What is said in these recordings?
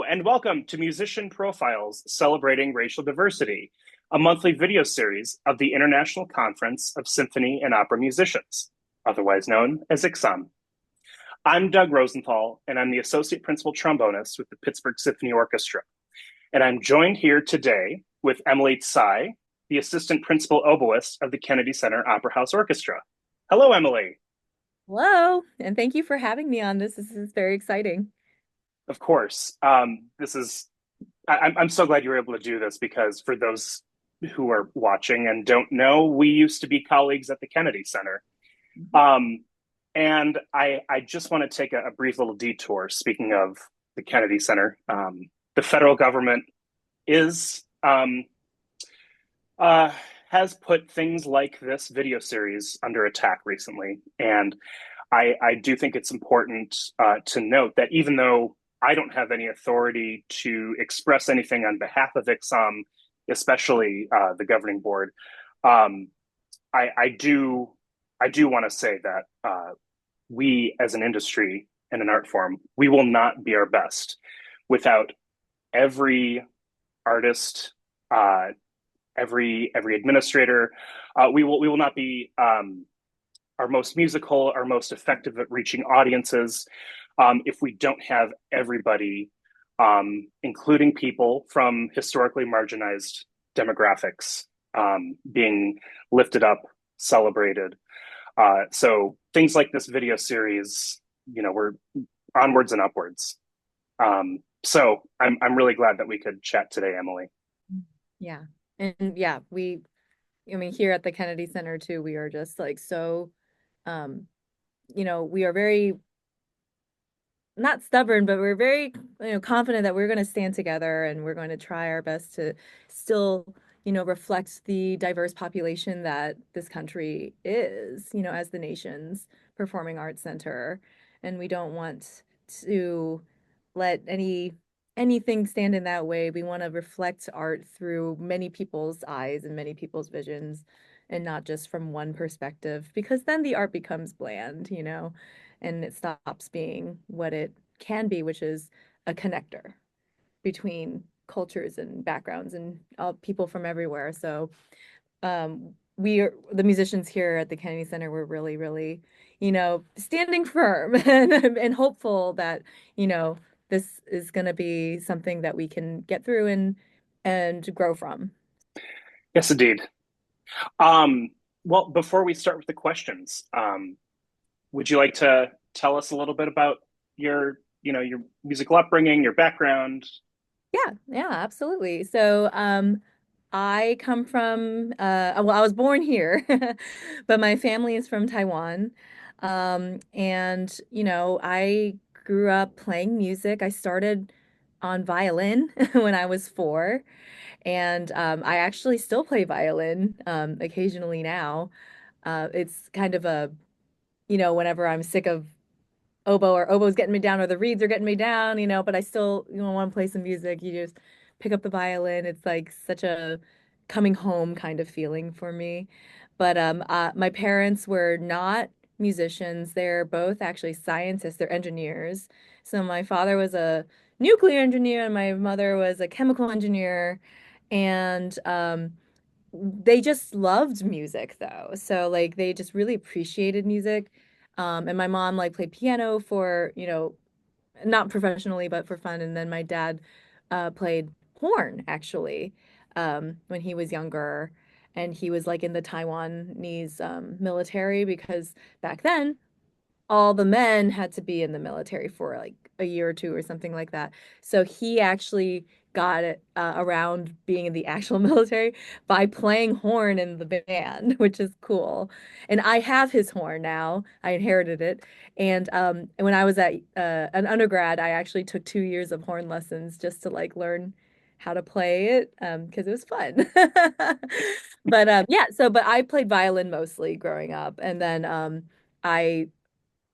and welcome to Musician Profiles Celebrating Racial Diversity, a monthly video series of the International Conference of Symphony and Opera Musicians, otherwise known as ICSOM. I'm Doug Rosenthal, and I'm the Associate Principal Trombonist with the Pittsburgh Symphony Orchestra. And I'm joined here today with Emily Tsai, the Assistant Principal Oboist of the Kennedy Center Opera House Orchestra. Hello, Emily. Hello, and thank you for having me on this. This is very exciting. Of course. I'm so glad you were able to do this because for those who are watching and don't know, we used to be colleagues at the Kennedy Center. Um, and I just want to take a brief little detour. Speaking of the Kennedy Center, the federal government is has put things like this video series under attack recently, and I do think it's important to note that even though I don't have any authority to express anything on behalf of ICSOM, especially the governing board, um, I do want to say that we as an industry and an art form, we will not be our best without every artist, every administrator. We will not be our most musical, our most effective at reaching audiences if we don't have everybody, including people from historically marginalized demographics, being lifted up, celebrated. So things like this video series, we're onwards and upwards. So I'm really glad that we could chat today, Emily. Yeah. And yeah, here at the Kennedy Center too, we are just like so, um, we are very not stubborn, but we're very, confident that we're going to stand together and we're going to try our best to still, reflect the diverse population that this country is, as the nation's performing arts center. And we don't want to let anything stand in that way. We want to reflect art through many people's eyes and many people's visions and not just from one perspective, because then the art becomes bland, and it stops being what it can be, which is a connector between cultures and backgrounds and all people from everywhere. So we are the musicians here at the Kennedy Center. We're really, really, standing firm and hopeful that, this is going to be something that we can get through and grow from. Yes, indeed. Um, well, before we start with the questions, would you like to tell us a little bit about your musical upbringing, your background? Yeah, absolutely. So, I come from, well, I was born here, but my family is from Taiwan. And, I grew up playing music. I started on violin when I was 4, and I actually still play violin occasionally now. It's kind of whenever I'm sick of oboe or oboe's getting me down or the reeds are getting me down, but I still, want to play some music. You just pick up the violin. It's like such a coming home kind of feeling for me. But my parents were not musicians. They're both actually scientists. They're engineers. So my father was a nuclear engineer and my mother was a chemical engineer. And they just loved music though. So like they just really appreciated music. And my mom like played piano for, not professionally, but for fun. And then my dad played horn actually when he was younger. And he was like in the Taiwanese military because back then all the men had to be in the military for like a year or two or something like that. So he actually got it around being in the actual military by playing horn in the band, which is cool. And I have his horn now. I inherited it. And when I was at an undergrad, I actually took 2 years of horn lessons just to like learn how to play it because it was fun. But yeah, but I played violin mostly growing up, and then I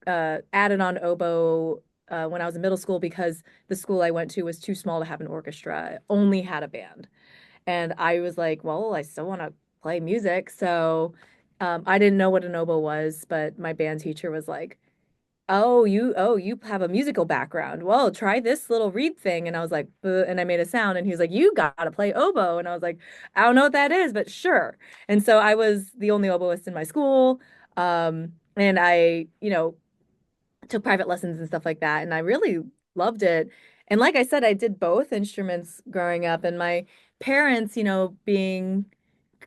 added on oboe when I was in middle school because the school I went to was too small to have an orchestra. It only had a band. And I was like, well, I still want to play music. So I didn't know what an oboe was, but my band teacher was like, oh, you have a musical background. Well, try this little reed thing. And I was like, and I made a sound and he was like, you gotta play oboe. And I was like, I don't know what that is, but sure. And so I was the only oboist in my school. And I, took private lessons and stuff like that. And I really loved it. And like I said, I did both instruments growing up. And my parents, being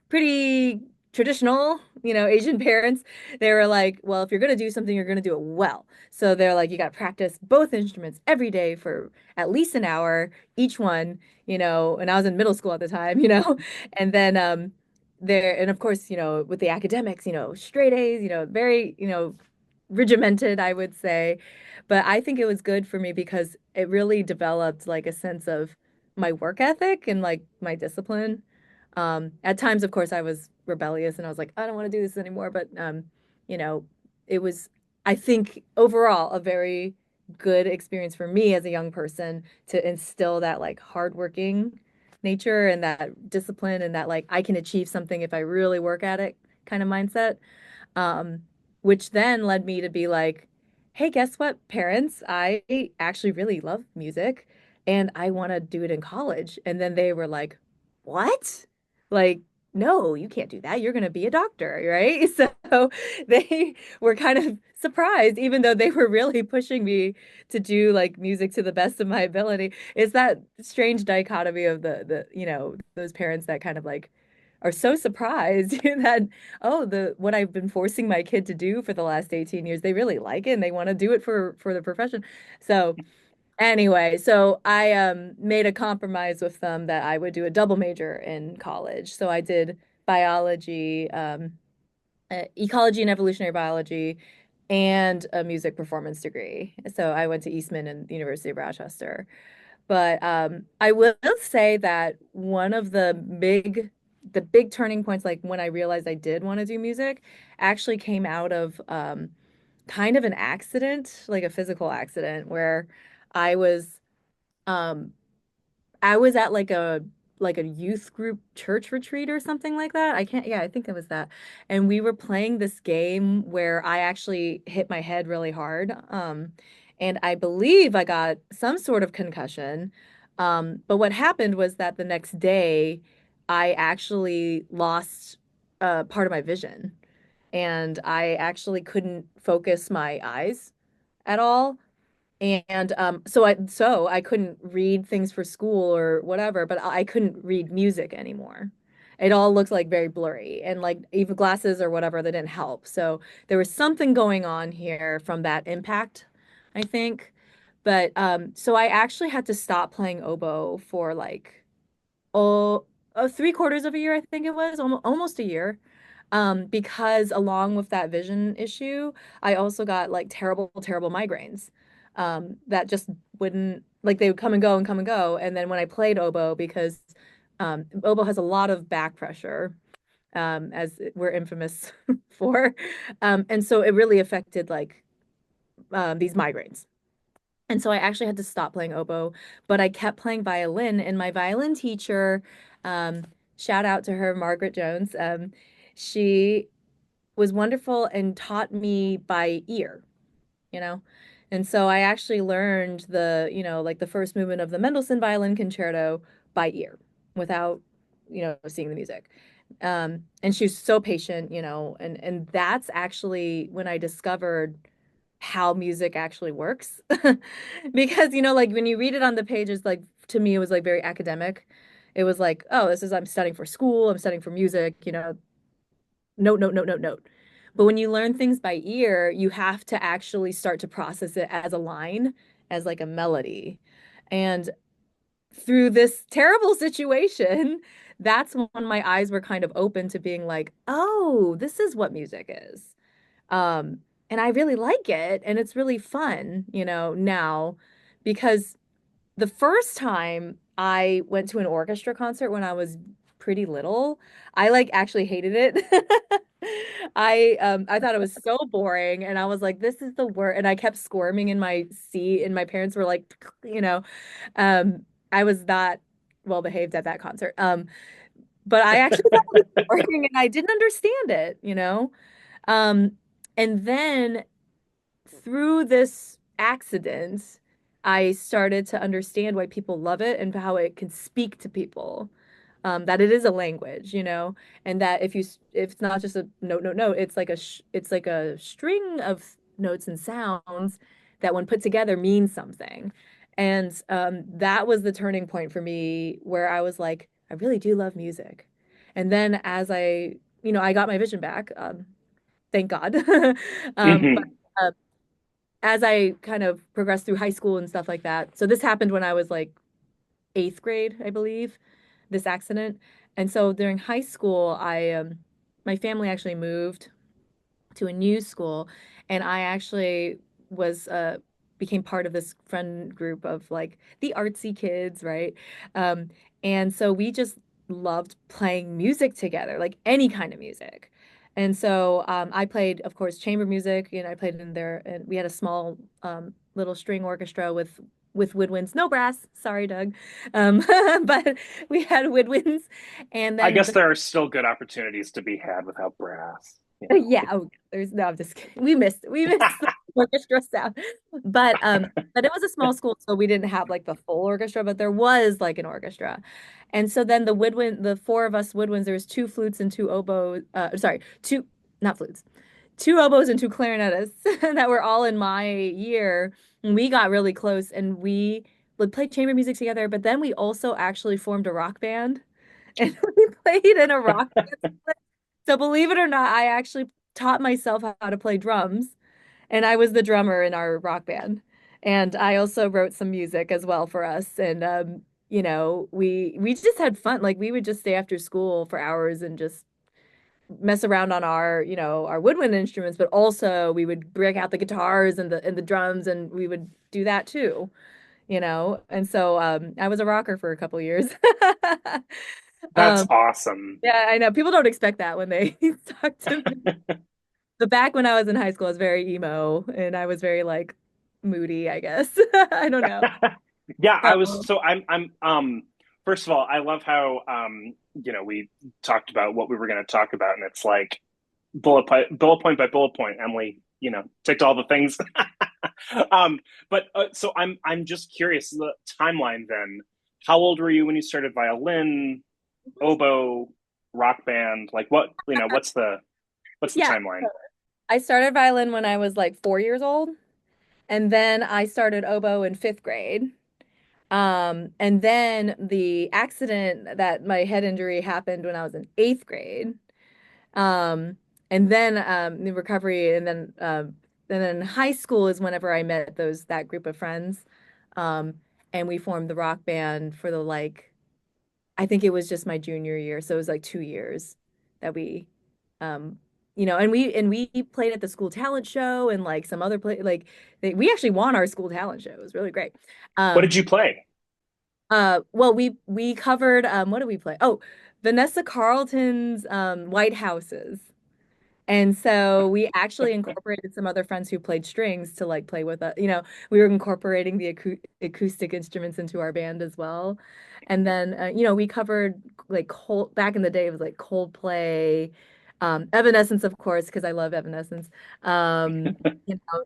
pretty traditional, Asian parents, they were like, well, if you're going to do something, you're going to do it well. So they're like, you got to practice both instruments every day for at least an hour, each one, and I was in middle school at the time, and then, there, and of course, with the academics, straight A's, very, regimented, I would say. But I think it was good for me because it really developed like a sense of my work ethic and like my discipline. At times, of course, I was rebellious and I was like, I don't want to do this anymore. But you know, it was, I think, overall a very good experience for me as a young person to instill that like hardworking nature and that discipline and that like I can achieve something if I really work at it kind of mindset. Um, which then led me to be like, hey, guess what, parents? I actually really love music and I want to do it in college. And then they were like, what? Like, no, you can't do that. You're going to be a doctor, right? So they were kind of surprised, even though they were really pushing me to do like music to the best of my ability. It's that strange dichotomy of those parents that kind of like are so surprised that what I've been forcing my kid to do for the last 18 years, they really like it and they want to do it for the profession. So anyway, so I made a compromise with them that I would do a double major in college. So I did biology, ecology and evolutionary biology, and a music performance degree. So I went to Eastman and the University of Rochester. But I will say that one of the big turning points, like when I realized I did want to do music, actually came out of kind of an accident, like a physical accident, where I was um, I was at like a youth group church retreat or something like that. I can't, yeah, I think it was that. And we were playing this game where I actually hit my head really hard. And I believe I got some sort of concussion. But what happened was that the next day I actually lost part of my vision and I actually couldn't focus my eyes at all. And so I couldn't read things for school or whatever, but I couldn't read music anymore. It all looked like very blurry and like even glasses or whatever that didn't help. So there was something going on here from that impact, I think. But so I actually had to stop playing oboe for like oh, 3/4 of a year, I think it was, almost a year. Because along with that vision issue, I also got like terrible, terrible migraines. That just wouldn't like they would come and go and come and go. And then when I played oboe, because oboe has a lot of back pressure, as we're infamous for, and so it really affected like these migraines. And so I actually had to stop playing oboe, but I kept playing violin. And my violin teacher, um, shout out to her, Margaret Jones, she was wonderful and taught me by ear, you know? And so I actually learned like the first movement of the Mendelssohn Violin Concerto by ear without, seeing the music. And she was so patient, and that's actually when I discovered how music actually works. Because, like when you read it on the pages, like to me, it was like very academic. It was like, oh, I'm studying for school, I'm studying for music, note, note, note, note, note. But when you learn things by ear, you have to actually start to process it as a line, as like a melody. And through this terrible situation, that's when my eyes were kind of open to being like, oh, this is what music is. Um, and I really like it, and it's really fun, now because the first time I went to an orchestra concert when I was pretty little, I like actually hated it. I thought it was so boring and I was like, this is the worst. And I kept squirming in my seat and my parents were like, I was not well behaved at that concert. But I actually thought it was boring and I didn't understand it. Um, and then through this accident, I started to understand why people love it and how it can speak to people. That it is a language, and that if it's not just a note, note, note, it's like a string of notes and sounds that when put together mean something. And that was the turning point for me where I was like, I really do love music. And then as I got my vision back, thank God. But Hmm. uh, as I kind of progressed through high school and stuff like that, so this happened when I was like eighth grade, I believe, this accident. And so during high school, my family actually moved to a new school, and I actually was became part of this friend group of like the artsy kids, right? Um, and so we just loved playing music together, like any kind of music. And so I played, of course, chamber music. I played in there, and we had a small little string orchestra with woodwinds, no brass. Sorry, Doug, but we had woodwinds, and I then guess the there are still good opportunities to be had without brass, you know. yeah, oh, there's no, I'm just kidding. We missed the orchestra sound. But it was a small school, so we didn't have like the full orchestra, but there was like an orchestra. And so then the four of us woodwinds, there was two flutes and two oboes, sorry, two, not flutes, two oboes and two clarinetists that were all in my year. And we got really close and we would play chamber music together, but then we also actually formed a rock band and we played in a rock band. So believe it or not, I actually taught myself how to play drums, and I was the drummer in our rock band. And I also wrote some music as well for us. And we just had fun. Like we would just stay after school for hours and just mess around on our woodwind instruments, but also we would break out the guitars and the drums and we would do that too. And so I was a rocker for a couple years. That's Um, awesome. yeah, I know. People don't expect that when they talk to me. But back when I was in high school, I was very emo and I was very like moody, I guess. I don't know. Yeah, I was So, so I'm first of all, I love how we talked about what we were going to talk about and it's like bullet point by bullet point, Emily, ticked all the things. um but so I'm just curious the timeline then. How old were you when you started violin, oboe, rock band? Like what's the yeah, timeline? I started violin when I was like 4 years old, and then I started oboe in fifth grade. And then the accident that my head injury happened when I was in eighth grade. Um, and then the recovery, and then high school is whenever I met that group of friends, um, and we formed the rock band for the like I think it was just my junior year, so it was like 2 years that um, and we played at the school talent show and like some other play like we actually won our school talent show. It was really great. What Um, did you play? well, we covered what did we play? Oh, Vanessa Carlton's White Houses. And so we actually incorporated some other friends who played strings to like play with us. We were incorporating the acoustic instruments into our band as well. And then we covered like Cold back in the day it was like Coldplay, Evanescence, of course, because I love Evanescence. You know,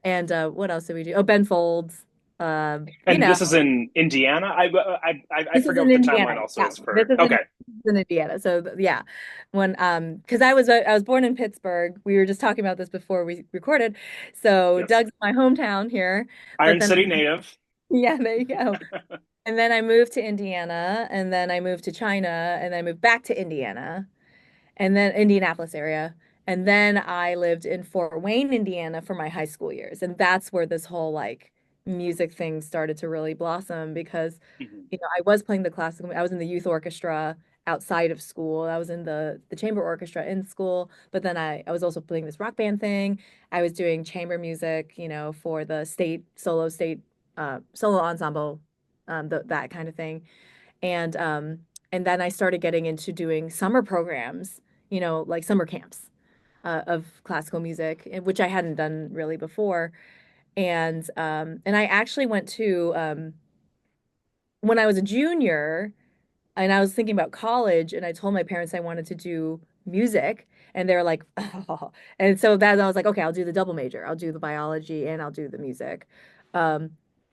and what else did we do? Oh, Ben Folds. Um, you And know, this is in Indiana. I this is forget in what the timeline Indiana. also Yeah, is for. Okay. this is in Indiana. So yeah, when because I was born in Pittsburgh. We were just talking about this before we recorded. So Yes. Doug's my hometown here, but Iron then City native. yeah, there you go. And then I moved to Indiana, and then I moved to China, and then I moved back to Indiana, and then Indianapolis area. And then I lived in Fort Wayne, Indiana for my high school years. And that's where this whole like music thing started to really blossom because, Mhm. I was playing the classical, I was in the youth orchestra outside of school. I was in the chamber orchestra in school, but then I was also playing this rock band thing. I was doing chamber music, for the solo ensemble, that kind of thing. And and then I started getting into doing summer programs, like summer camps of classical music, which I hadn't done really before. And I actually went to when I was a junior and I was thinking about college and I told my parents I wanted to do music. And they're like, oh. And so that I was like, okay, I'll do the double major. I'll do the biology and I'll do the music. Um,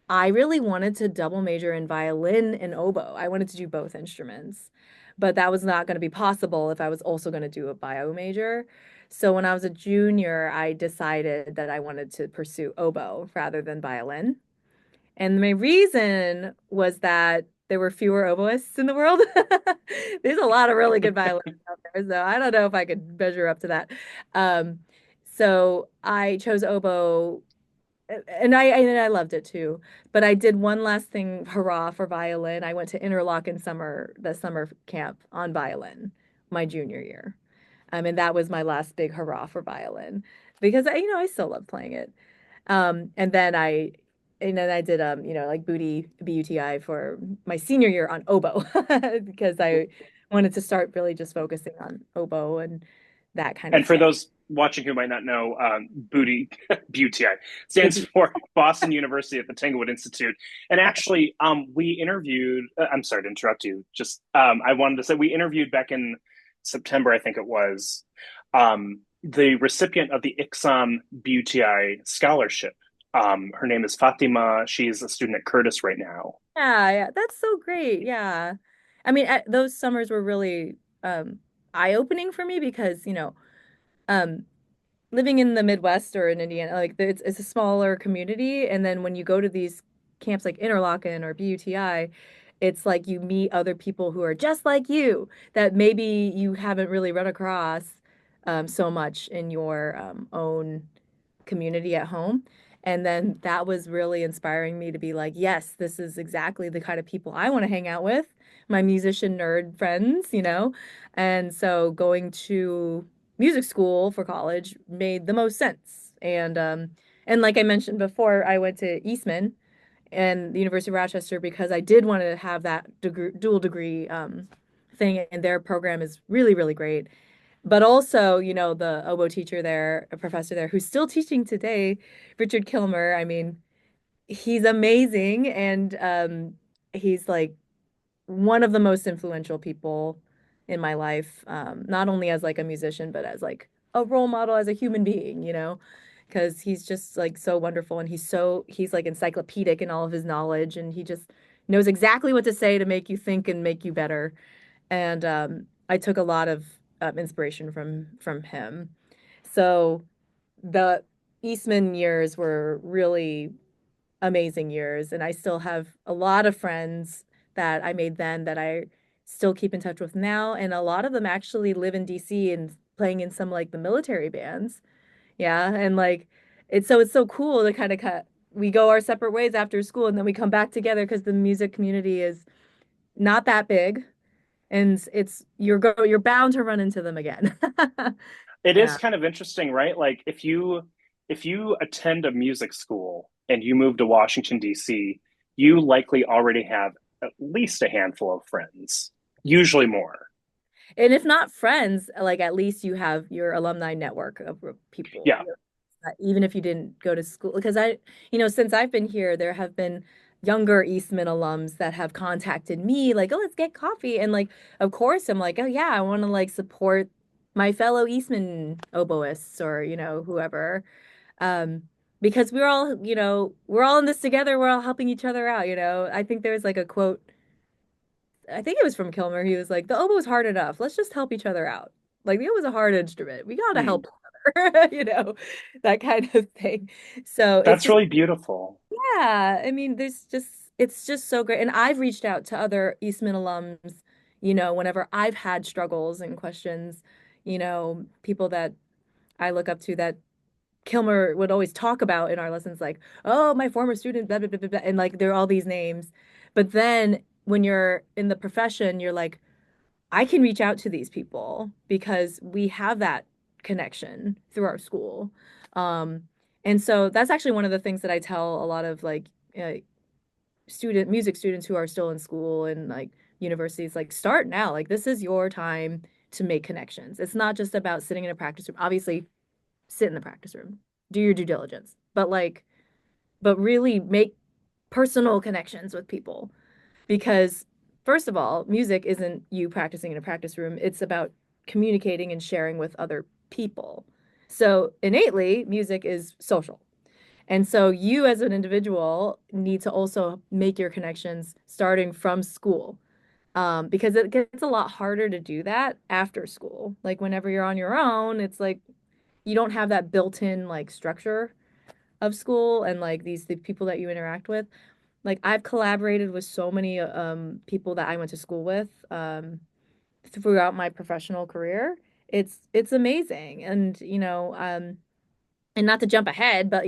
I really wanted to double major in violin and oboe. I wanted to do both instruments, but that was not going to be possible if I was also going to do a bio major. So when I was a junior, I decided that I wanted to pursue oboe rather than violin. And my reason was that there were fewer oboists in the world. There's a lot of really good violinists out there, so I don't know if I could measure up to that. Um, so I chose oboe, and I loved it too. But I did one last thing, hurrah for violin. I went to Interlochen the summer camp on violin, my junior year. And that was my last big hurrah for violin because I still love playing it. And then I did like BUTI for my senior year on oboe because I wanted to start really just focusing on oboe and that kind of And for thing. those watching who might not know, Booty BUTI stands Booty. for Boston University at the Tanglewood Institute. And actually, we interviewed. I'm sorry to interrupt you. Just I wanted to say we interviewed back in September, I think it was, the recipient of the ICSOM BUTI scholarship. Her name is Fatima. She's a student at Curtis right now. Yeah, yeah, that's so great. Yeah. I mean, those summers were really eye-opening for me because, um living in the Midwest or in Indiana, like it's a smaller community, and then when you go to these camps like Interlochen or BUTI, it's like you meet other people who are just like you that maybe you haven't really run across so much in your own community at home. And then that was really inspiring me to be like, yes, this is exactly the kind of people I want to hang out with, my musician nerd friends. And so going to music school for college made the most sense. And like I mentioned before, I went to Eastman and the University of Rochester because I did want to have that dual degree thing, and their program is really, really great. But also, the oboe teacher there, a professor there who's still teaching today, Richard Kilmer. I mean, he's amazing, and he's like one of the most influential people in my life, not only as like a musician, but as like a role model as a human being, because he's just like so wonderful, and he's like encyclopedic in all of his knowledge, and he just knows exactly what to say to make you think and make you better. And I took a lot of inspiration from him. So the Eastman years were really amazing years, and I still have a lot of friends that I made then that I still keep in touch with now, and a lot of them actually live in DC and playing in some like the military bands. Yeah, and like it's so cool to kind of cut. We go our separate ways after school, and then we come back together because the music community is not that big, and you're bound to run into them again. It is Yeah. kind of interesting, right? Like if you attend a music school and you move to Washington D.C., you likely already have at least a handful of friends, usually more. And if not friends, like at least you have your alumni network of people, Yeah, even if you didn't go to school. Because since I've been here, there have been younger Eastman alums that have contacted me, like, oh, let's get coffee. And like, of course, I'm like, oh yeah, I want to like support my fellow Eastman oboists or, whoever. Um, because we're all in this together, we're all helping each other out. I think there's like a quote, I think it was from Kilmer. He was like, the oboe is hard enough. Let's just help each other out. Like the oboe is a hard instrument. We gotta mm, help each other, that kind of thing. So it's that's just, really beautiful. yeah, I mean, it's just so great. And I've reached out to other Eastman alums, whenever I've had struggles and questions, people that I look up to that Kilmer would always talk about in our lessons, like, oh, my former student, blah, blah, blah, blah, blah. And like, there are all these names. But then when you're in the profession, you're like, I can reach out to these people because we have that connection through our school. Um, and so that's actually one of the things that I tell a lot of like uh, music students who are still in school and like universities, like start now. Like this is your time to make connections. It's not just about sitting in a practice room. Obviously, sit in the practice room, do your due diligence, but really make personal connections with people because first of all, music isn't you practicing in a practice room. It's about communicating and sharing with other people. So innately, music is social. And so you as an individual need to also make your connections starting from school. Because it gets a lot harder to do that after school. Like whenever you're on your own, it's like you don't have that built-in like structure of school and like the people that you interact with. Like I've collaborated with so many people that I went to school with throughout my professional career. It's amazing. And and not to jump ahead, but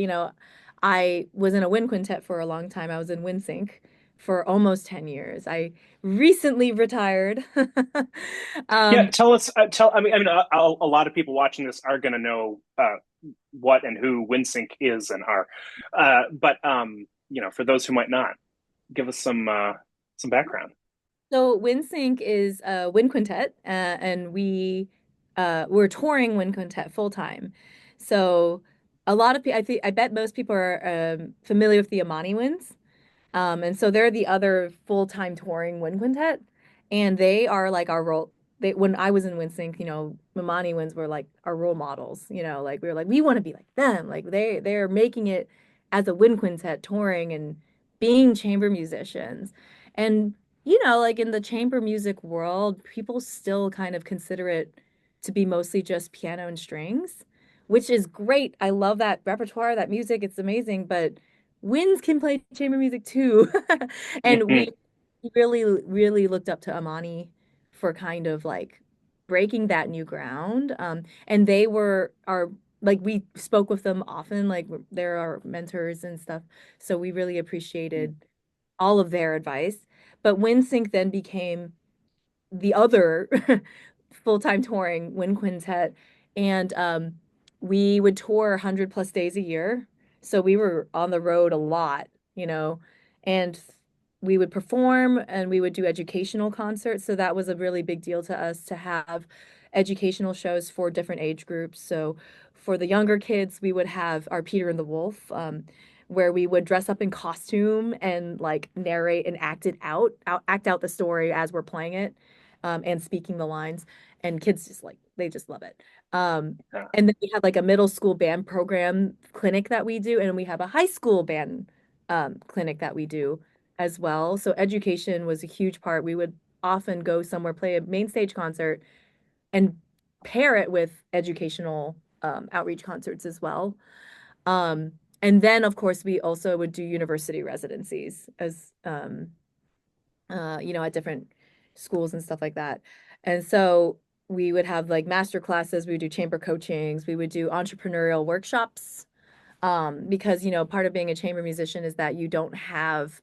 I was in a wind quintet for a long time. I was in wind sync for almost 10 years. I recently retired. Yeah, Um, tell us. Tell. A lot of people watching this are going to know what and who WinSync is and are, but for those who might not, give us some background. so wind sync is a wind quintet, and we're touring wind quintet full time. So a lot of people, I bet most people are familiar with the Amani winds. And so they're the other full-time touring wind quintet, and they are like our role. They when I was in WinSync, Mamani Winds were like our role models. Like we were like we want to be like them. Like they're making it as a wind quintet touring and being chamber musicians. And like in the chamber music world, people still kind of consider it to be mostly just piano and strings, which is great. I love that repertoire, that music. It's amazing, but winds can play chamber music too. And we Mhm. really, really looked up to Amani for kind of like breaking that new ground. And they were our, like, we spoke with them often, like, they're our mentors and stuff. So we really appreciated all of their advice. But WinSync then became the other full-time touring wind quintet, and we would tour 100 plus days a year, so we were on the road a lot, and we would perform and we would do educational concerts, so that was a really big deal to us to have educational shows for different age groups. So for the younger kids we would have our Peter and the Wolf, where we would dress up in costume and like narrate and act out the story as we're playing it, and speaking the lines. And kids just like they just love it. Um, Yeah. and then we have like a middle school band program clinic that we do, and we have a high school band clinic that we do as well. So education was a huge part. We would often go somewhere, play a main stage concert, and pair it with educational outreach concerts as well. Um, and then, of course, we also would do university residencies as at different schools and stuff like that. And so we would have like master classes, we would do chamber coachings, we would do entrepreneurial workshops. Because, part of being a chamber musician is that you don't have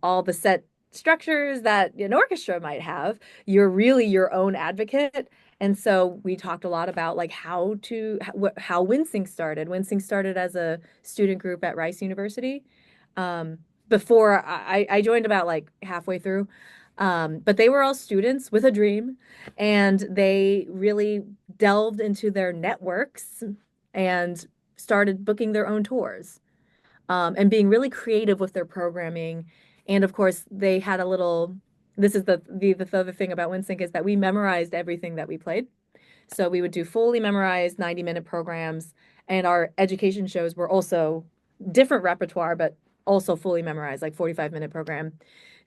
all the set structures that an orchestra might have. You're really your own advocate. And so we talked a lot about like how WinSync started. WinSync started as a student group at Rice University. Um, before I joined about like halfway through. But they were all students with a dream, and they really delved into their networks and started booking their own tours, and being really creative with their programming. And of course, they had a little. This is the other thing about WinSync is that we memorized everything that we played. So we would do fully memorized 90-minute programs, and our education shows were also different repertoire, but also fully memorized, like 45-minute program.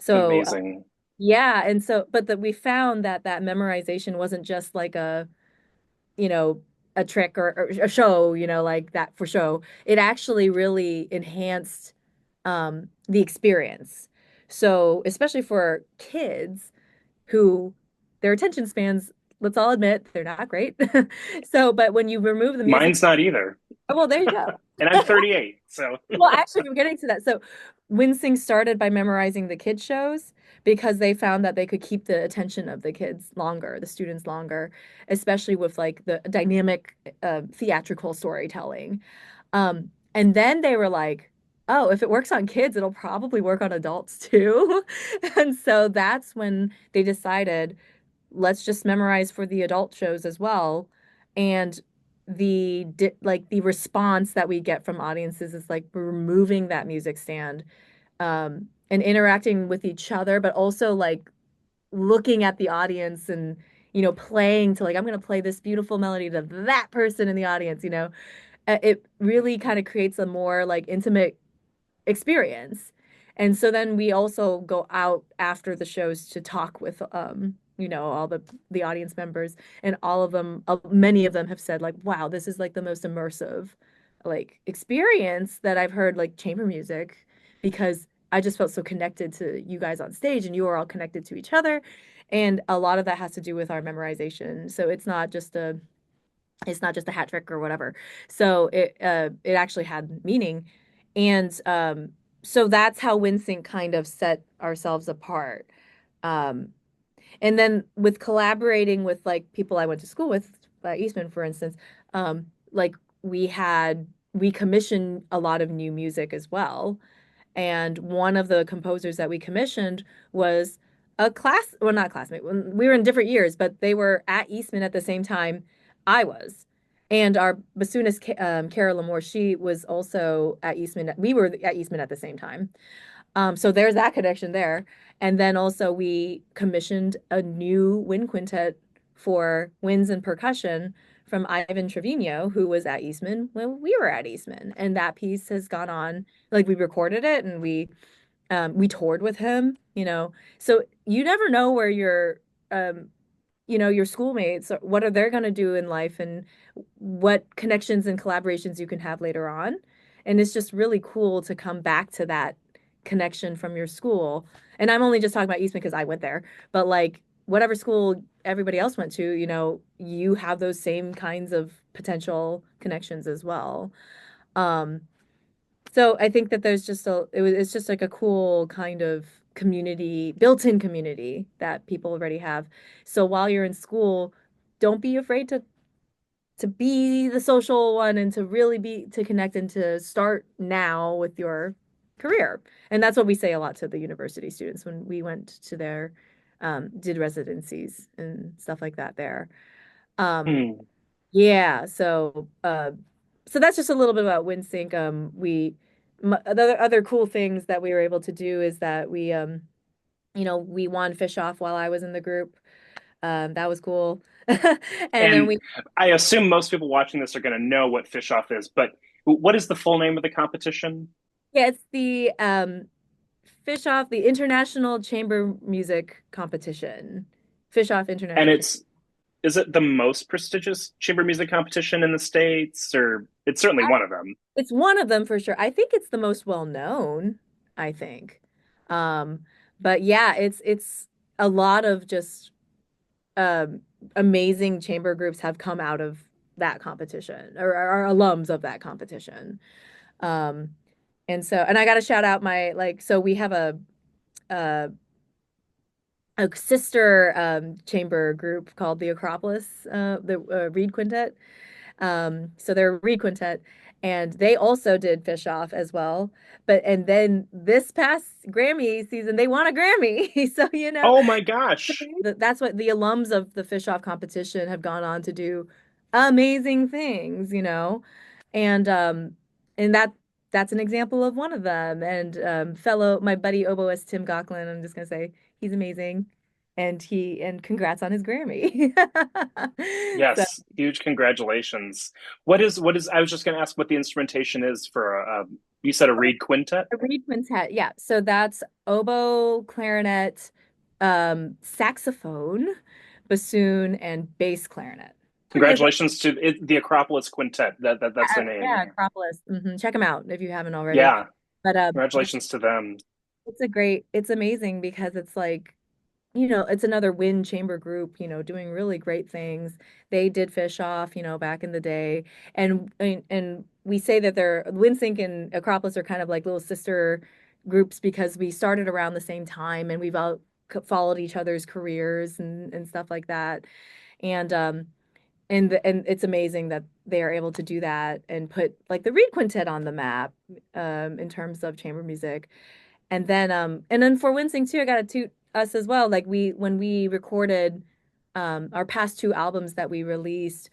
So Amazing. yeah, and so but that we found that that memorization wasn't just like you know, a trick or a show, like that for show. It actually really enhanced the experience. So, especially for kids who their attention spans, let's all admit, they're not great. So, but when you remove the music, Mine's not either, oh, well, there you go. and I'm 38. So Well, actually, we're getting to that. So, Winsing started by memorizing the kids shows because they found that they could keep the attention of the kids longer, the students longer, especially with like the dynamic theatrical storytelling. And then they were like, oh, if it works on kids, it'll probably work on adults too. And so that's when they decided, let's just memorize for the adult shows as well. And the response that we get from audiences is like removing that music stand, and interacting with each other, but also like looking at the audience and playing to like, I'm going to play this beautiful melody to that person in the audience. It really kind of creates a more like intimate experience. And so then we also go out after the shows to talk with all the audience members, and all of them many of them have said like, wow, this is like the most immersive like experience that I've heard like chamber music, because I just felt so connected to you guys on stage, and you are all connected to each other. And a lot of that has to do with our memorization. So it's not just a hat trick or whatever. So it actually had meaning. And so that's how WinSync kind of set ourselves apart. Um, and then with collaborating with like people I went to school with, Eastman, for instance, like we commissioned a lot of new music as well. And one of the composers that we commissioned was well, not classmate. We were in different years, but they were at Eastman at the same time I was. And our bassoonist, Kara Lamore, she was also at Eastman. We were at Eastman at the same time. So there's that connection there. And then also we commissioned a new wind quintet for winds and percussion from Ivan Trevino, who was at Eastman when we were at Eastman. And that piece has gone on, like we recorded it and we toured with him. So you never know where um your schoolmates, what are they going to do in life, and what connections and collaborations you can have later on. And it's just really cool to come back to that connection from your school. And I'm only just talking about Eastman because I went there, but like whatever school everybody else went to, you have those same kinds of potential connections as well. Um, so I think that it's just like a cool kind of community, built-in community that people already have. So while you're in school, don't be afraid to be the social one, and to really be to connect and to start now with your career. And that's what we say a lot to the university students when we went to their did residencies and stuff like that there. Um, Hmm. yeah, so that's just a little bit about WinSync. The other cool things that we were able to do is that we won Fish Off while I was in the group. That was cool. And then And we I assume most people watching this are going to know what fish off is, but what is the full name of the competition? Yeah, it's the Fish Off, the International Chamber Music Competition. Fish Off And International Chamber. is it the most prestigious chamber music competition in the States, or it's certainly one of them? It's one of them for sure. I think it's the most well known, I think. Um, but yeah, it's a lot of just um amazing chamber groups have come out of that competition, or are alums of that competition. Um, and I got to shout out my like so we have a a sister chamber group called the Acropolis, the Reed Quintet. So they're a Reed Quintet, and they also did Fish Off as well. And then this past Grammy season, they won a Grammy. So Oh my gosh. that's what the alums of the Fish Off competition have gone on to do amazing things. And that's an example of one of them. And my buddy Oboist Tim Gocklin, I'm just gonna say he's amazing. And congrats on his Grammy. So Yes, huge congratulations. What is I was just going to ask what the instrumentation is for you said a reed quintet? the Reed Quintet, yeah. So that's oboe, clarinet, saxophone, bassoon, and bass clarinet. Pretty aggressive. Congratulations to the Acropolis Quintet. That's their name. Yeah, Acropolis. Check them out if you haven't already. Yeah, But congratulations to them. it's amazing because it's like, it's another wind chamber group, doing really great things. They did Fish Off, back in the day. And we say that they're WinSync and Acropolis are kind of like little sister groups because we started around the same time, and we've all followed each other's careers and stuff like that. And and it's amazing that they are able to do that and put like the Reed Quintet on the map in terms of chamber music. And then for Wincing too, I gotta toot us as well. Like when we recorded our past two albums that we released,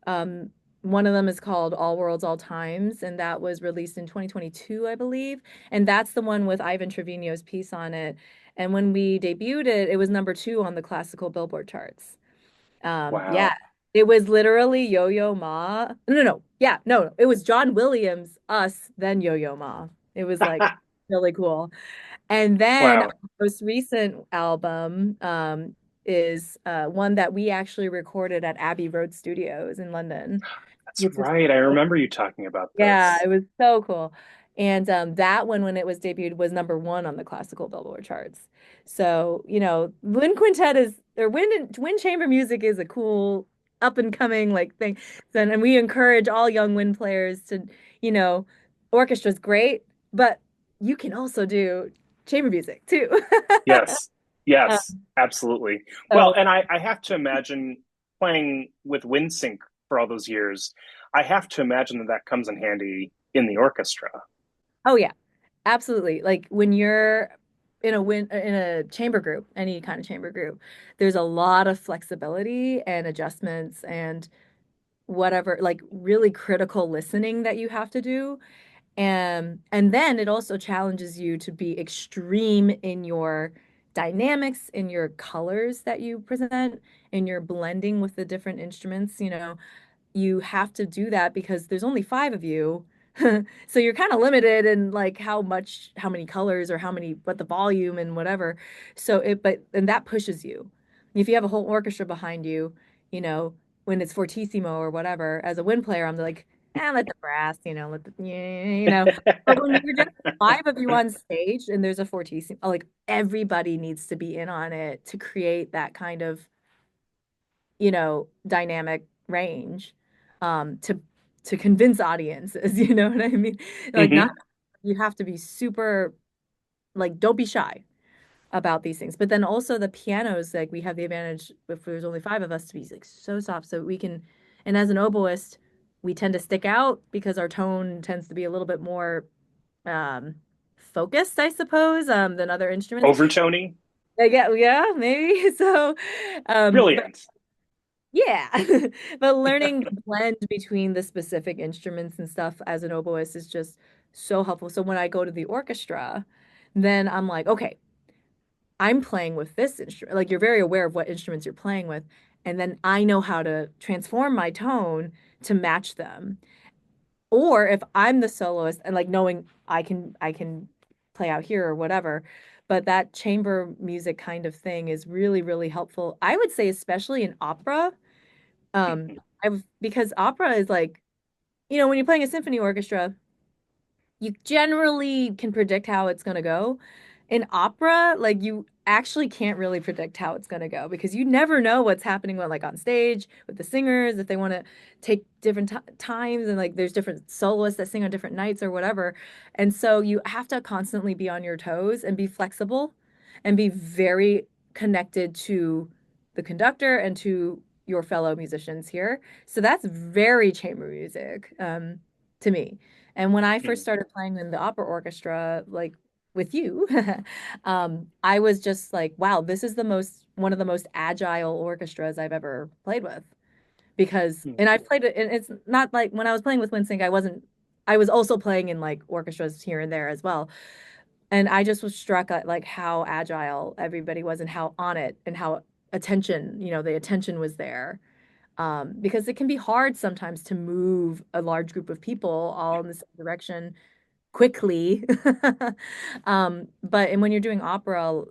um one of them is called All Worlds, All Times, and that was released in 2022, I believe. And that's the one with Ivan Trevino's piece on it. And when we debuted it, it was number 2 on the classical Billboard charts. Yeah, Wow. it was literally Yo-Yo Ma. No, no, no. Yeah, no, it was John Williams, us, then Yo-Yo Ma. It was like really cool. And then our Wow. most recent album is one that we actually recorded at Abbey Road Studios in London, That's which was right. I remember you talking about yeah, this. it was so cool. And that one, when it was debuted, was number 1 on the classical Billboard charts. So, wind quintet is, or wind chamber music is a cool up and coming like thing. So, and we encourage all young wind players to, you know, orchestra's great, but you can also do chamber music too. Yes. Yes, Um, absolutely. Well, so, and I have to imagine playing with WinSync for all those years. I have to imagine that that comes in handy in the orchestra. oh yeah, absolutely. Like when you're in a chamber group, any kind of chamber group, there's a lot of flexibility and adjustments and whatever, like really critical listening that you have to do. And then it also challenges you to be extreme in your dynamics, in your colors that you present, in your blending with the different instruments, you have to do that because there's only 5 of you. So you're kind of limited in like how many colors or what the volume and whatever. And that pushes you. If you have a whole orchestra behind you, you know, when it's fortissimo or whatever, as a wind player, I'm like, let the brass, let the, yeah, But when you're just 5 of you on stage and there's a fortissimo, like everybody needs to be in on it to create that kind of dynamic range to convince audiences, you know what I mean? Like not Hmm. you have to be super like don't be shy about these things. But then also the pianos, like we have the advantage if there's only 5 of us to be like so soft so we can and as an oboist, we tend to stick out because our tone tends to be a little bit more um focused, I suppose, than other instruments. Overtoning. Yeah, yeah, maybe. So but Brilliant. yeah, but learning the blend between the specific instruments and stuff as an oboist is just so helpful. So when I go to the orchestra, then I'm like, okay, I'm playing with this instrument. Like you're very aware of what instruments you're playing with, and then I know how to transform my tone to match them. Or if I'm the soloist and like knowing I can play out here or whatever, but that chamber music kind of thing is really, really helpful. I would say especially in opera um, I've because opera is like, when you're playing a symphony orchestra, you generally can predict how it's going to go. In opera, like you actually can't really predict how it's going to go because you never know what's happening like on stage with the singers if they want to take different times and like there's different soloists that sing on different nights or whatever. And so you have to constantly be on your toes and be flexible and be very connected to the conductor and to your fellow musicians here. So that's very chamber music to me. And when I first Mhm. started playing in the opera orchestra, like with you, I was just like, wow, this is one of the most agile orchestras I've ever played with. And I've played it, and it's not like when I was playing with WinSync, I was also playing in like orchestras here and there as well. And I just was struck at like how agile everybody was and how on it and how the attention was there because it can be hard sometimes to move a large group of people all in the same direction quickly. But and when you're doing opera,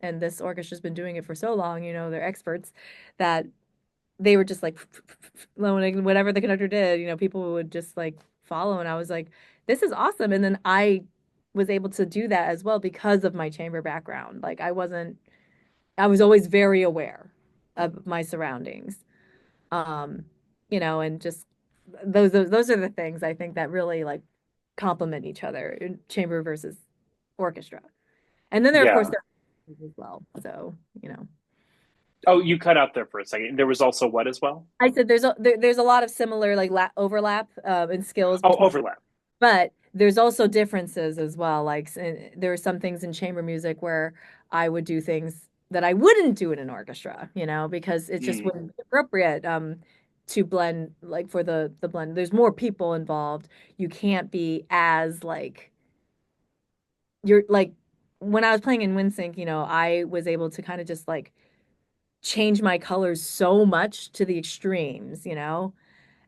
and this orchestra's been doing it for so long, they're experts that they were just like whatever the conductor did, people would just like follow. And I was like, this is awesome. And then I was able to do that as well because of my chamber background. Like I was always very aware of my surroundings um and just those are the things I think that really like complement each other in chamber versus orchestra. And then there of course Yeah. there are as well, so Oh, you cut out there for a second. There was also what as well? I said there's a lot of similar like overlap in skills Oh, between, overlap. but there's also differences as well. Like there are some things in chamber music where I would do things that I wouldn't do in an orchestra, because it just Mm. wouldn't be appropriate to blend like for the blend. There's more people involved. You can't be as like you're like when I was playing in WinSync, I was able to kind of just like change my colors so much to the extremes, you know?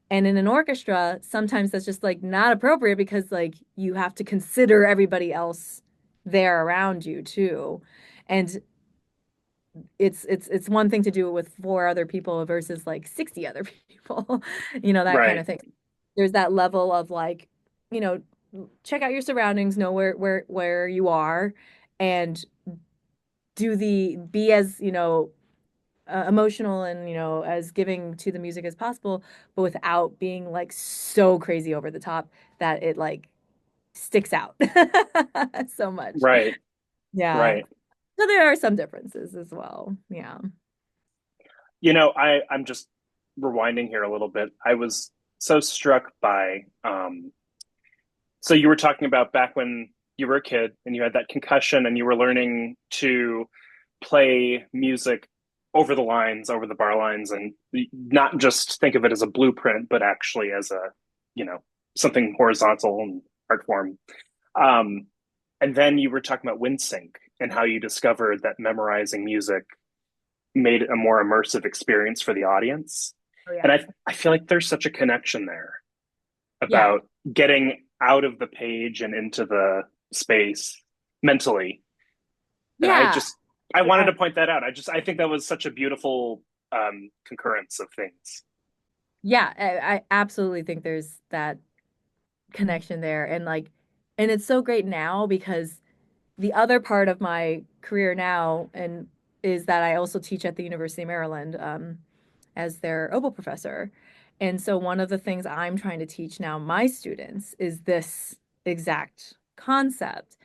And in an orchestra, sometimes that's just like not appropriate because like you have to consider everybody else there around you too. And it's one thing to do it with four other people versus like 60 other people, you know, that kind Right. of thing. There's that level of like, you know, check out your surroundings, know where you are, and do the be as, you know, emotional and, you know, as giving to the music as possible, but without being like so crazy over the top that it like sticks out so much. Right. Yeah. Right. So there are some differences as well. Yeah. I'm just rewinding here a little bit. I was so struck by so you were talking about back when you were a kid and you had that concussion and you were learning to play music over the lines, over the bar lines, and not just think of it as a blueprint, but actually as a, you know, something horizontal and art form. Um, and then you were talking about WinSync and how you discovered that memorizing music made a more immersive experience for the audience. Oh And yeah. I feel like there's such a connection there Yeah. about getting out of the page and into the space mentally. And Yeah. I wanted Yeah. to point that out. I think that was such a beautiful concurrence of things. Yeah. I absolutely think there's that connection there. And like, and it's so great now because the other part of my career now and is that I also teach at the University of Maryland as their Oboe professor. And so one of the things I'm trying to teach now my students is this exact concept.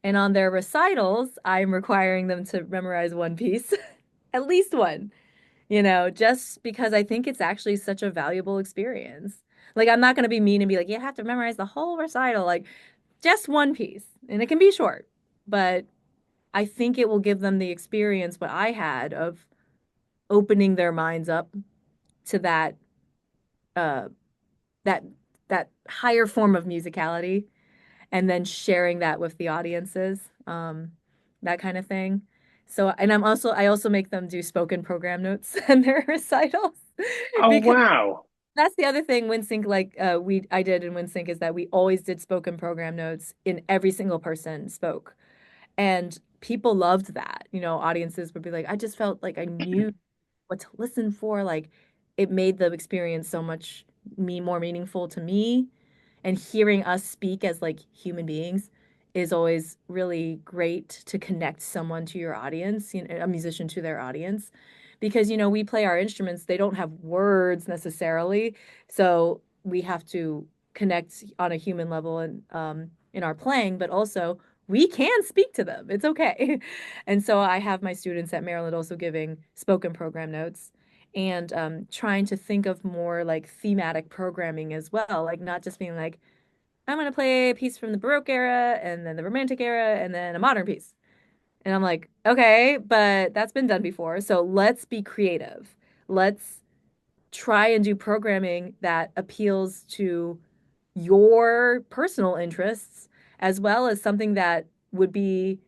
And on their recitals, I'm requiring them to memorize one piece, at least one, you know, just because I think it's actually such a valuable experience. Like, I'm not going to be mean and be like, you have to memorize the whole recital, like, just one piece. And it can be short, but I think it will give them the experience what I had of opening their minds up to uh, that, that higher form of musicality and then sharing that with the audiences, that kind of thing. So, and I also make them do spoken program notes in their recitals Oh because wow. that's the other thing WinSync I did in WinSync is that we always did spoken program notes in every single person spoke. And people loved that. You know, audiences would be like, I just felt like I knew what to listen for. Like it made the experience so much more meaningful to me. And hearing us speak as like human beings is always really great to connect someone to your audience, you know, a musician to their audience. Because, you know, we play our instruments, they don't have words necessarily. So we have to connect on a human level and in our playing, but also we can speak to them. It's okay. And so I have my students at Maryland also giving spoken program notes and trying to think of more like thematic programming as well, like not just being like, I'm going to play a piece from the Baroque era and then the Romantic era and then a modern piece. And I'm like, okay, but that's been done before. So let's be creative. Let's try and do programming that appeals to your personal interests as well as something that would be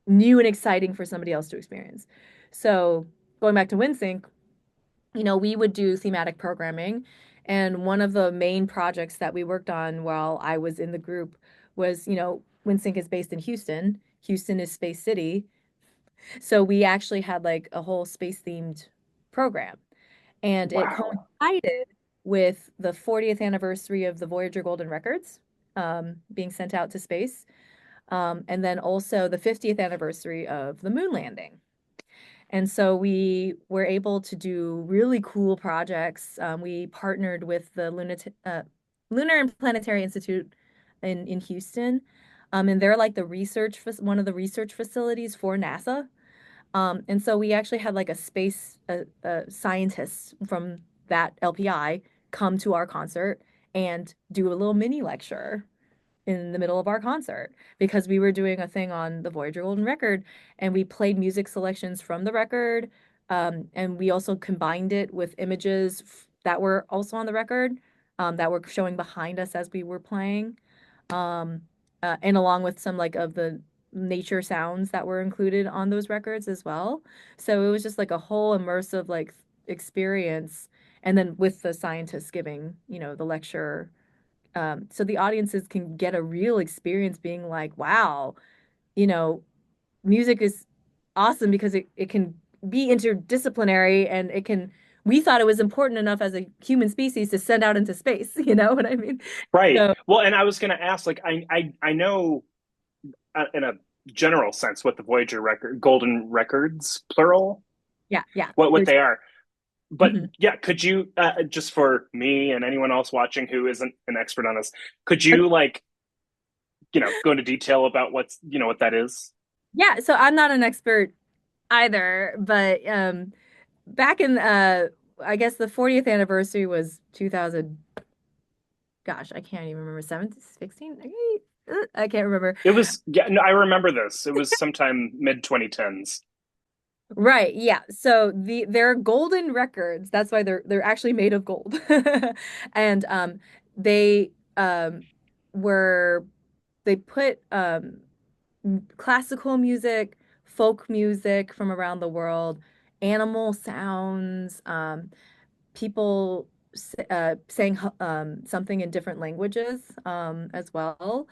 new and exciting for somebody else to experience. So going back to WinSync, you know, we would do thematic programming. And one of the main projects that we worked on while I was in the group was, you know, WinSync is based in Houston. Houston is Space City. So we actually had like a whole space themed program. And it Wow. coincided with the 40th anniversary of the Voyager Golden Records being sent out to space. And then also the 50th anniversary of the moon landing. And so we were able to do really cool projects. We partnered with the Lunar and Planetary Institute in Houston. And they're like one of the research facilities for NASA. And so we actually had like a space scientist from that LPI come to our concert and do a little mini lecture in the middle of our concert because we were doing a thing on the Voyager Golden Record and we played music selections from the record. And we also combined it with images that were also on the record that were showing behind us as we were playing. And along with some like of the nature sounds that were included on those records as well. So it was just like a whole immersive like experience. And then with the scientists giving, the lecture, so the audiences can get a real experience being like, wow, you know, music is awesome because it can be interdisciplinary and we thought it was important enough as a human species to send out into space, you know what I mean? Right. So Well, and I was going to ask, like, I know in a general sense what the Voyager record, Golden Records, plural, yeah, yeah. what There's they are. But mhm. yeah, could you just for me and anyone else watching who isn't an expert on this, could you like go into detail about what's what that is? Yeah, so I'm not an expert either, but back in I guess the 40th anniversary was 2000, gosh, I can't even remember, 17, 16, I can't remember. It was yeah, no, I remember this. It was sometime mid 2010s. Right, yeah. So they're golden records. That's why they're actually made of gold. And they were they put classical music, folk music from around the world, animal sounds, people saying something in different languages as well.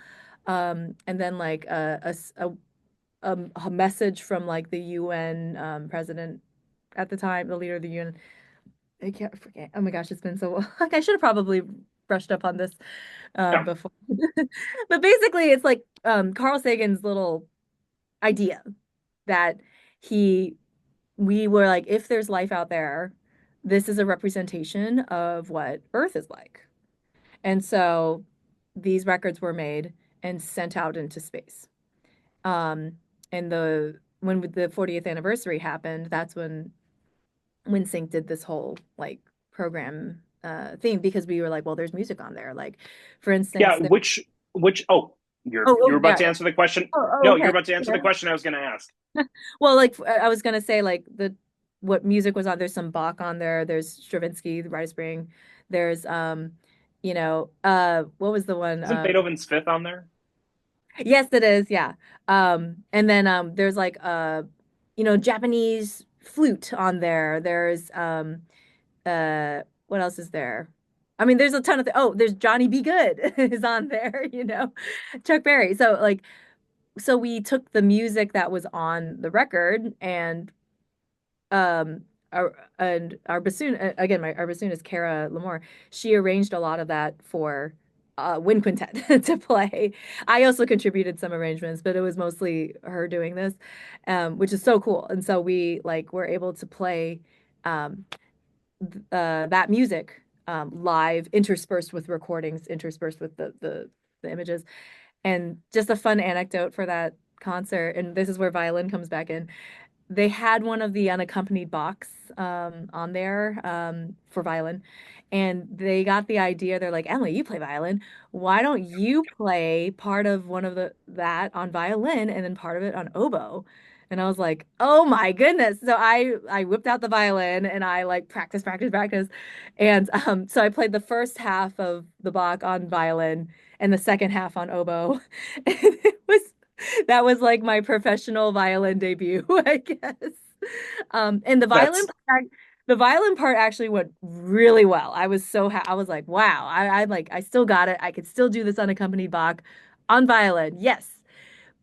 And then like a message from like the UN president at the time, the leader of the UN. I can't forget. Oh my gosh, it's been so like I should have probably brushed up on this Yeah. before. But basically, it's like Carl Sagan's little idea that he we were like, if there's life out there, this is a representation of what Earth is like. And so these records were made and sent out into space. Um, and when the 40th anniversary happened, that's when WinSync did this whole like program theme because we were like, well, there's music on there. Like, for instance, Yeah, which oh, you're about yeah. to answer the question. No, you're Okay. about to answer Yeah. the question I was going to ask. Well, like I was gonna say, like the what music was on. There's some Bach on there. There's Stravinsky, The Rite of Spring. There's what was the one? Isn't Beethoven's Fifth on there? Yes, it is. Yeah. And then there's like Japanese flute on there. There's what else is there? I mean, there's a ton of oh, there's Johnny B. Good is on there. Chuck Berry. So we took the music that was on the record and um our bassoon again our bassoon is Kara Lamore. She arranged a lot of that for wind quintet to play. I also contributed some arrangements, but it was mostly her doing this, which is so cool. And so we like were able to play um that music live, interspersed with recordings, interspersed with the images. And just a fun anecdote for that concert, and this is where violin comes back in. They had one of the unaccompanied Bachs on there for violin. And they got the idea. They're like, Emily, you play violin. Why don't you play part of one of that on violin and then part of it on oboe? And I was like, oh my goodness. So I whipped out the violin and I like practice, practice, practice. And so I played the first half of the Bach on violin and the second half on oboe. And it was that was like my professional violin debut, I guess. And That's the violin part actually went really well. I was so I was like, wow, I still got it. I could still do this unaccompanied Bach on violin. Yes.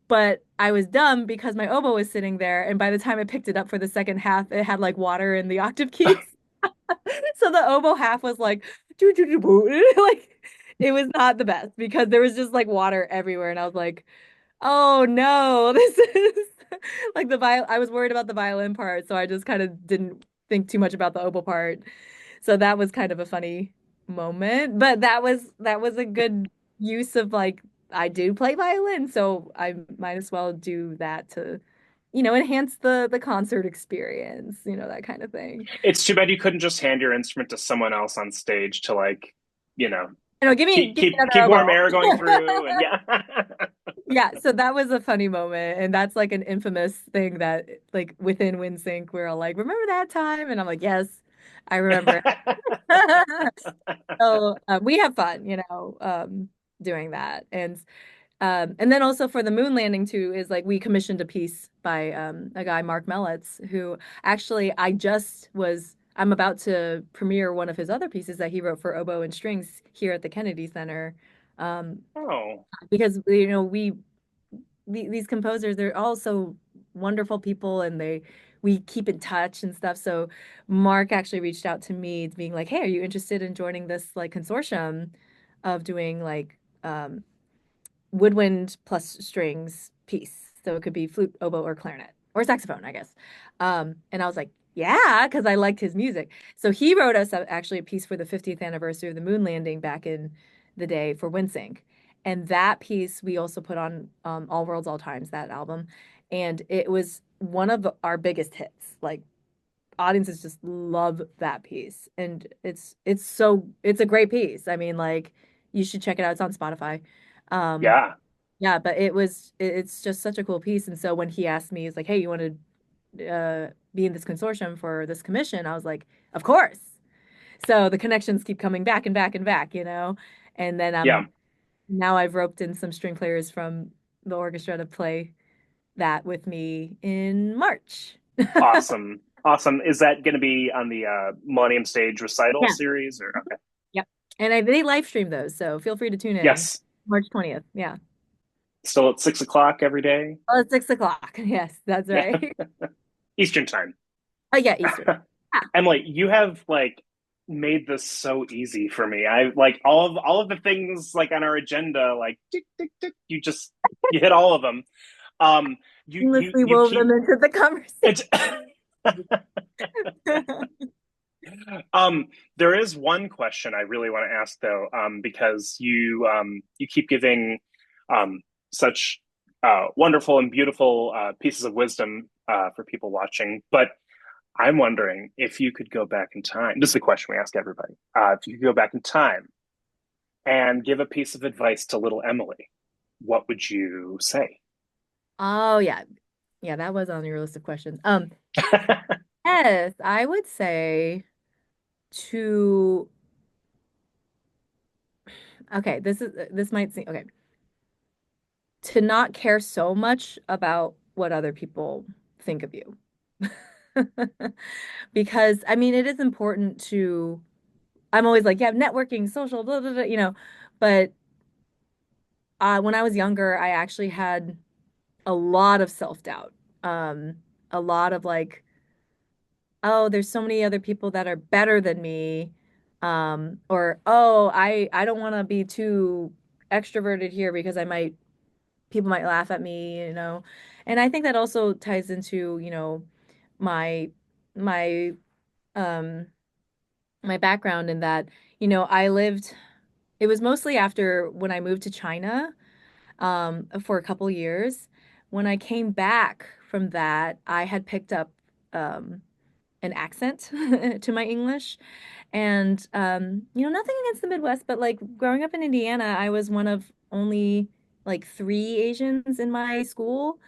But I was dumb because my oboe was sitting there, and by the time I picked it up for the second half, it had like water in the octave keys. So the oboe half was like, doo, doo, doo, boo. Like it was not the best because there was just like water everywhere, and I was like, oh no, this is like I was worried about the violin part, so I just kind of didn't think too much about the oboe part. So that was kind of a funny moment, but that was a good use of like I do play violin, so I might as well do that to, enhance the concert experience, that kind of thing. it's too bad you couldn't just hand your instrument to someone else on stage to like, you know, Give me keep give me keep another keep warm oboe. air going through and yeah. Yeah, so that was a funny moment, and that's like an infamous thing that like within WinSync we're all like, remember that time? And I'm like, yes, I remember it. So we have fun, doing that. And And then also for the moon landing too is like we commissioned a piece by a guy, Mark Mellitz, who actually I'm about to premiere one of his other pieces that he wrote for oboe and strings here at the Kennedy Center. Um, Oh, because these composers, they're all so wonderful people and we keep in touch and stuff. So Mark actually reached out to me being like, "Hey, are you interested in joining this like consortium of doing like woodwind plus strings piece. So it could be flute, oboe, or clarinet, or saxophone, I guess." And I was like, yeah, because I liked his music. So he wrote us actually a piece for the 50th anniversary of the moon landing back in the day for WinSync. And that piece we also put on All Worlds, All Times, that album. And it was one of our biggest hits. Like audiences just love that piece. And it's a great piece. I mean, like you should check it out. It's on Spotify. Um, yeah, yeah, but it's just such a cool piece. And so when he asked me, he's like, "Hey, you want to be in this consortium for this commission?" I was like, "Of course." So the connections keep coming back and back and back, you know. And then yeah. now I've roped in some string players from the orchestra to play that with me in March. Awesome. Awesome. Is that going to be on the Millennium Stage recital Yeah. series or okay? Yep. And they live stream those, so feel free to tune in. Yes. March 20th. Yeah. Still at 6 o'clock every day? Oh, it's 6 o'clock. Yes, that's Yeah. right. Eastern time. Oh yeah, Eastern. Yeah. Emily, you have like made this so easy for me. I like all of the things like on our agenda, like tick, tick, tick, you hit all of them. Um Seamlessly you wove them keep into the conversation. it's there is one question I really want to ask though, because you keep giving such wonderful and beautiful pieces of wisdom for people watching. But I'm wondering if you could go back in time. This is the question we ask everybody. If you could go back in time and give a piece of advice to little Emily, what would you say? Oh yeah. Yeah, that was on your list of questions. Yes, I would say to okay, this might seem okay. To not care so much about what other people think of you. Because I mean, it is important to I'm always like, yeah, networking, social, blah, blah, blah, but when I was younger, I actually had a lot of self-doubt. Um, a lot of like, oh, there's so many other people that are better than me. Or oh, I don't want to be too extroverted here because people might. Laugh at me. And I think that also ties into, my my um my background in that, I lived it was mostly after when I moved to China for a couple years. When I came back from that, I had picked up um, an accent to my English. And, nothing against the Midwest, but like growing up in Indiana, I was one of only like three Asians in my school.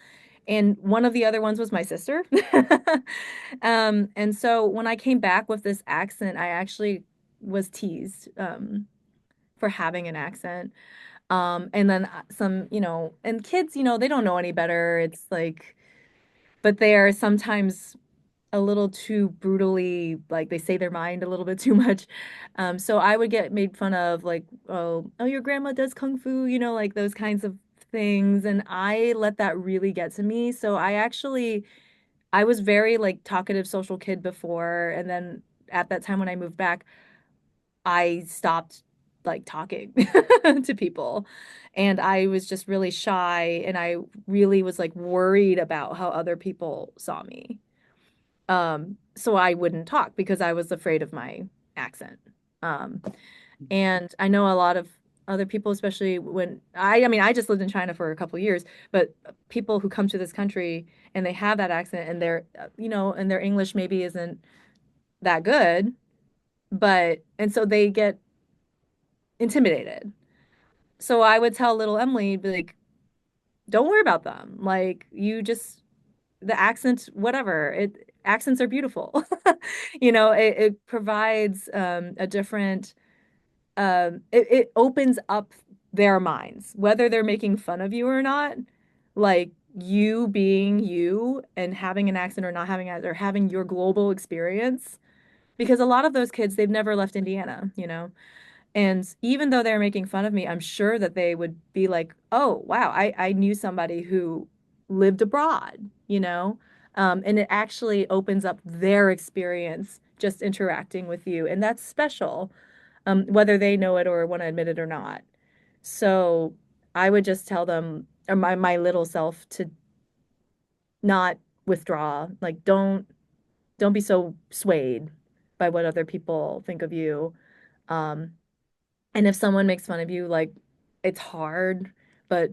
And one of the other ones was my sister. And so when I came back with this accent, I actually was teased for having an accent. And then and kids, they don't know any better. It's like, but they are sometimes a little too brutally, like they say their mind a little bit too much. So I would get made fun of like, oh, your grandma does kung fu, like those kinds of things. And I let that really get to me. So I was very like talkative social kid before. And then at that time when I moved back, I stopped like talking to people. And I was just really shy and I really was like worried about how other people saw me. So I wouldn't talk because I was afraid of my accent. Um, and I know a lot of other people, especially I mean, I just lived in China for a couple of years, but people who come to this country and they have that accent and and their English maybe isn't that good, and so they get intimidated. So I would tell little Emily, be like, don't worry about them. Like, the accent, whatever. Accents are beautiful. It provides a different it opens up their minds, whether they're making fun of you or not, like you being you and having an accent or not having it or having your global experience. Because a lot of those kids, they've never left Indiana, you know? And even though they're making fun of me, I'm sure that they would be like, oh, wow, I knew somebody who lived abroad, you know? And it actually opens up their experience just interacting with you. And that's special, whether they know it or want to admit it or not. So I would just tell them, or my little self, to not withdraw. Like, don't be so swayed by what other people think of you. Um, and if someone makes fun of you, like it's hard, but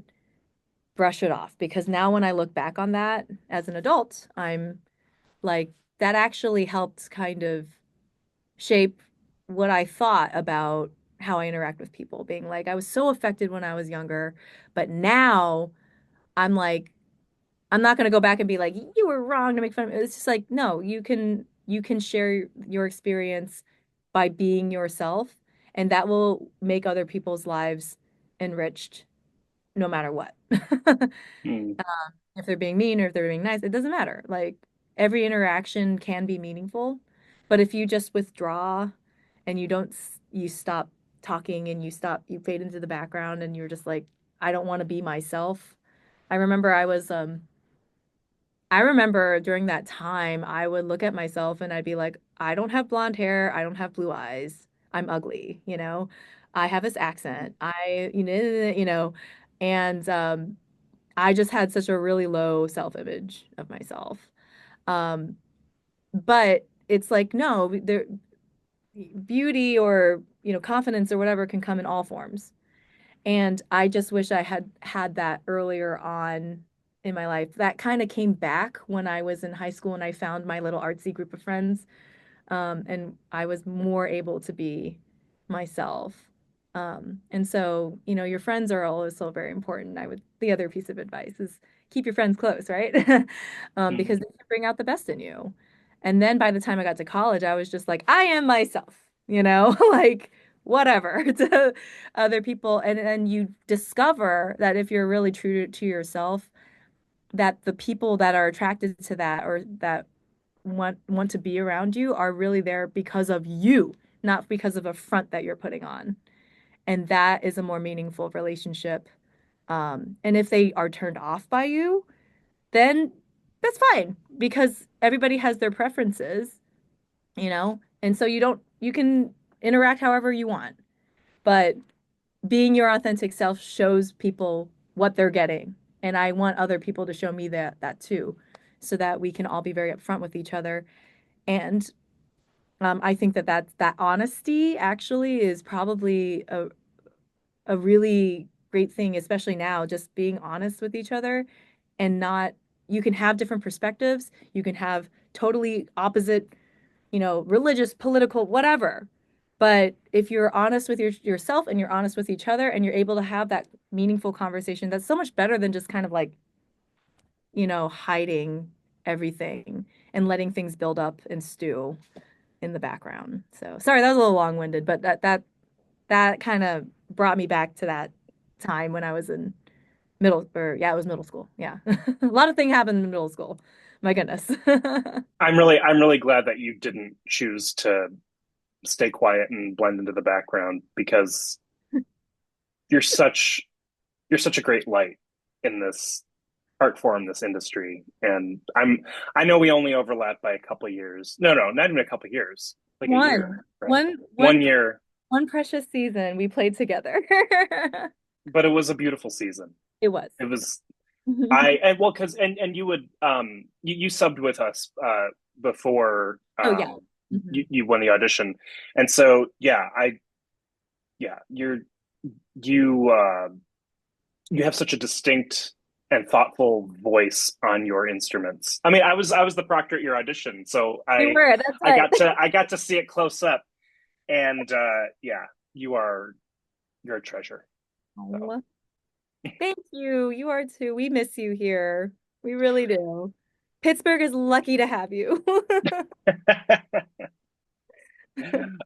brush it off because now when I look back on that as an adult, I'm like, that actually helped kind of shape what I thought about how I interact with people, being like, I was so affected when I was younger, but now I'm like, I'm not going to go back and be like, you were wrong to make fun of me. It's just like, no, you can share your experience by being yourself, and that will make other people's lives enriched no matter what. Mm, If they're being mean or if they're being nice, it doesn't matter. Like every interaction can be meaningful, but if you just withdraw and you don't, you stop talking and you fade into the background and you're just like, I don't want to be myself. I remember I remember during that time, I would look at myself and I'd be like, I don't have blonde hair. I don't have blue eyes. I'm ugly, you know? I have this accent. And I just had such a really low self-image of myself. Um, but it's like, no, beauty or, confidence or whatever can come in all forms. And I just wish I had had that earlier on in my life. That kind of came back when I was in high school and I found my little artsy group of friends. And I was more able to be myself. And so, your friends are also very important. The other piece of advice is keep your friends close, right? mm, Because they can bring out the best in you. And then by the time I got to college, I was just like, I am myself, like whatever to other people. And you discover that if you're really true to yourself, that the people that are attracted to that or that want to be around you are really there because of you, not because of a front that you're putting on. And that is a more meaningful relationship. And if they are turned off by you, then that's fine because everybody has their preferences, and so you can interact however you want. But being your authentic self shows people what they're getting. And I want other people to show me that too, so that we can all be very upfront with each other. And I think that honesty actually is probably a really great thing, especially now, just being honest with each other and not, you can have different perspectives. You can have totally opposite, religious, political, whatever. But if you're honest with yourself and you're honest with each other and you're able to have that meaningful conversation, that's so much better than just kind of like, hiding everything and letting things build up and stew in the background. So sorry, that was a little long-winded, but that kind of brought me back to that time when I was in it was middle school. Yeah. A lot of things happened in middle school. My goodness. I'm really glad that you didn't choose to stay quiet and blend into the background because you're such you're such a great light in this art form, this industry. And I know we only overlap by a couple of years. No, no, not even a couple of years, like a One, year, right? one, one, 1 year, one precious season we played together. but it was a beautiful season. It was. It was I and well because and you would you subbed with us before Oh yeah. Hmm. you won the audition. And so yeah, yeah, you you have such a distinct and thoughtful voice on your instruments. I mean, I was the proctor at your audition, so You were. That's I got right. to see it close up, and yeah, you're a treasure. So. Oh, thank you. You are too. We miss you here. We really do. Pittsburgh is lucky to have you.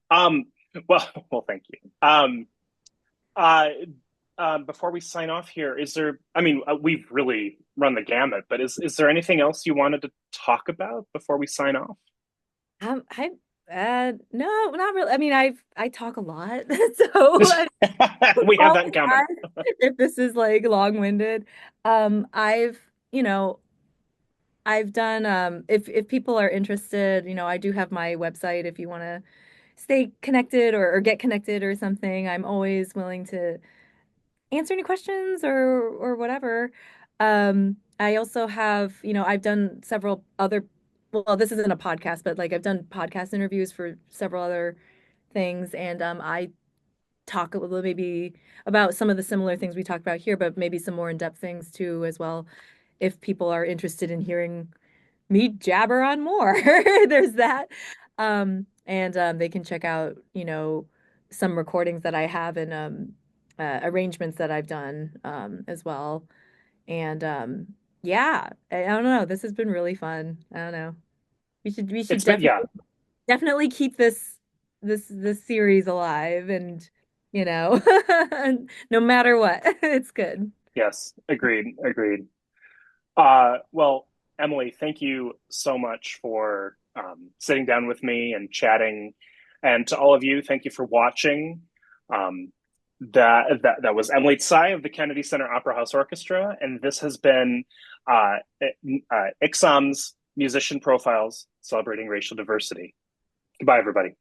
um, well, thank you. Uh, before we sign off here, is there, I mean, we've really run the gamut, but is there anything else you wanted to talk about before we sign off? I no, not really. I mean, I talk a lot, so I We have that in common. apologize if this is like long-winded. I've, you know, I've done if people are interested, I do have my website if you want to stay connected or get connected or something. I'm always willing to answer any questions or whatever. I also have, I've done several other, well, this isn't a podcast, but like I've done podcast interviews for several other things, and I talk a little maybe about some of the similar things we talked about here, but maybe some more in-depth things too as well, if people are interested in hearing me jabber on more. There's that. And they can check out, some recordings that I have and arrangements that I've done as well. And yeah, I don't know. This has been really fun. I don't know. We should It's been, yeah, definitely keep this series alive and no matter what. It's good. yes, agreed, agreed. Well, Emily, thank you so much for sitting down with me and chatting. And to all of you, thank you for watching. Um, that was Emily Tsai of the Kennedy Center Opera House Orchestra, and this has been ICSOM's Musician Profiles Celebrating Racial Diversity. Goodbye, everybody.